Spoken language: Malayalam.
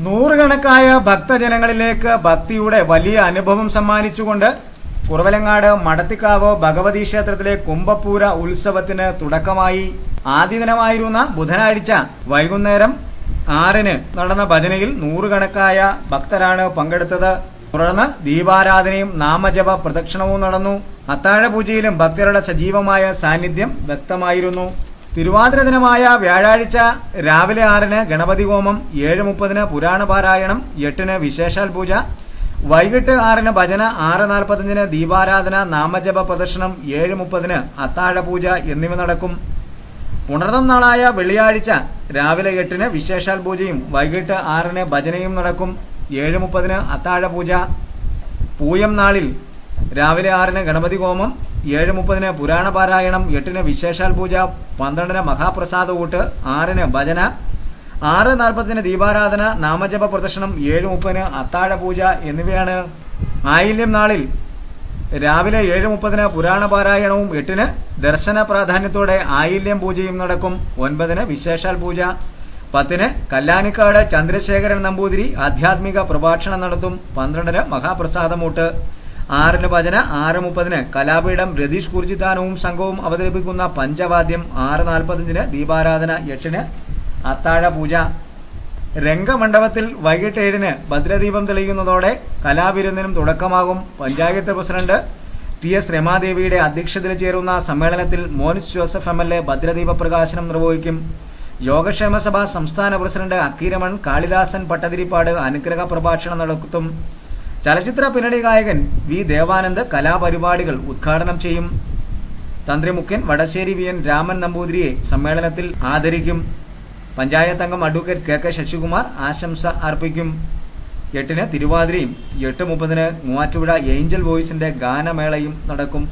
നൂറുകണക്കായ ഭക്തജനങ്ങളിലേക്ക് ഭക്തിയുടെ വലിയ അനുഭവം സമ്മാനിച്ചുകൊണ്ട് കുറവലങ്ങാട് മടത്തിക്കാവ് ഭഗവതി ക്ഷേത്രത്തിലെ കുംഭപൂര ഉത്സവത്തിന് തുടക്കമായി. ആദ്യ ദിനമായിരുന്ന ബുധനാഴ്ച വൈകുന്നേരം 6-ന് നടന്ന ഭജനയിൽ നൂറുകണക്കായ ഭക്തരാണ് പങ്കെടുത്തത്. തുടർന്ന് ദീപാരാധനയും നാമജപ പ്രദക്ഷിണവും നടന്നു. അത്താഴ പൂജയിലും ഭക്തരുടെ സജീവമായ സാന്നിധ്യം വ്യക്തമായിരുന്നു. തിരുവാതിര ദിനമായ വ്യാഴാഴ്ച രാവിലെ 6-ന് ഗണപതി ഹോമം, 7:30-ന് പുരാണ പാരായണം, 8-ന് വിശേഷാൽ പൂജ, വൈകിട്ട് 6-ന് ഭജന, 6:45-ന് ദീപാരാധന, നാമജപ പ്രദർശനം, 7:30-ന് അത്താഴ പൂജ എന്നിവ നടക്കും. പുണർതം നാളായ വെള്ളിയാഴ്ച രാവിലെ 8-ന് വിശേഷാൽ പൂജയും വൈകിട്ട് 6-ന് ഭജനയും നടക്കും. 7:30-ന് അത്താഴ പൂജ. പൂയം നാളിൽ രാവിലെ 6-ന് ഗണപതി ഹോമം, 7:30-ന് പുരാണ പാരായണം, 8-ന് വിശേഷാൽ പൂജ, 12-ന് മഹാപ്രസാദ ഊട്ട്, 6-ന് ഭജന, 6:40-ന് ദീപാരാധന, നാമജപ പ്രദർശനം, 7:30-ന് അത്താഴ പൂജ എന്നിവയാണ്. ആയില്യം നാളിൽ രാവിലെ 7:30-ന് പുരാണ പാരായണവും 8-ന് ദർശന പ്രാധാന്യത്തോടെ ആയില്യം പൂജയും നടക്കും. 9-ന് വിശേഷാൽ പൂജ. 10-ന് കല്ലാനിക്കാട് ചന്ദ്രശേഖരൻ നമ്പൂതിരി ആധ്യാത്മിക പ്രഭാഷണം നടത്തും. 12-ന് മഹാപ്രസാദമൂട്ട്. 6-ന് ഭജന. 6:30-ന് കലാപീഠം രതീഷ് കുർജിത്താനവും സംഘവും അവതരിപ്പിക്കുന്ന പഞ്ചവാദ്യം. 6:45-ന് ദീപാരാധന. 8-ന് അത്താഴ പൂജ. രംഗമണ്ഡപത്തിൽ വൈകിട്ട് 7-ന് ഭദ്രദീപം തെളിയുന്നതോടെ കലാവിരുന്നിനും തുടക്കമാകും. പഞ്ചായത്ത് പ്രസിഡന്റ് TS രമാദേവിയുടെ അധ്യക്ഷതയിൽ ചേരുന്ന സമ്മേളനത്തിൽ മോനിസ് ജോസഫ് MLA ഭദ്രദീപ പ്രകാശനം നിർവഹിക്കും. യോഗക്ഷേമ സഭ സംസ്ഥാന പ്രസിഡന്റ് അക്കീരമൺ കാളിദാസൻ പട്ടതിരിപ്പാട് അനുഗ്രഹ പ്രഭാഷണം നടത്തും. ചലച്ചിത്ര പിന്നണി ഗായകൻ V ദേവാനന്ദ് കലാപരിപാടികൾ ഉദ്ഘാടനം ചെയ്യും. തന്ത്രി മുഖ്യൻ വടശ്ശേരി VN രാമൻ നമ്പൂതിരിയെ സമ്മേളനത്തിൽ ആദരിക്കും. പഞ്ചായത്ത് അംഗം അഡ്വക്കേറ്റ് KK ശശികുമാർ ആശംസ അർപ്പിക്കും. 8-ന് തിരുവാതിരയും 8:30-ന് മൂവാറ്റുപുഴ ഏഞ്ചൽ വോയിസിന്റെ ഗാനമേളയും നടക്കും.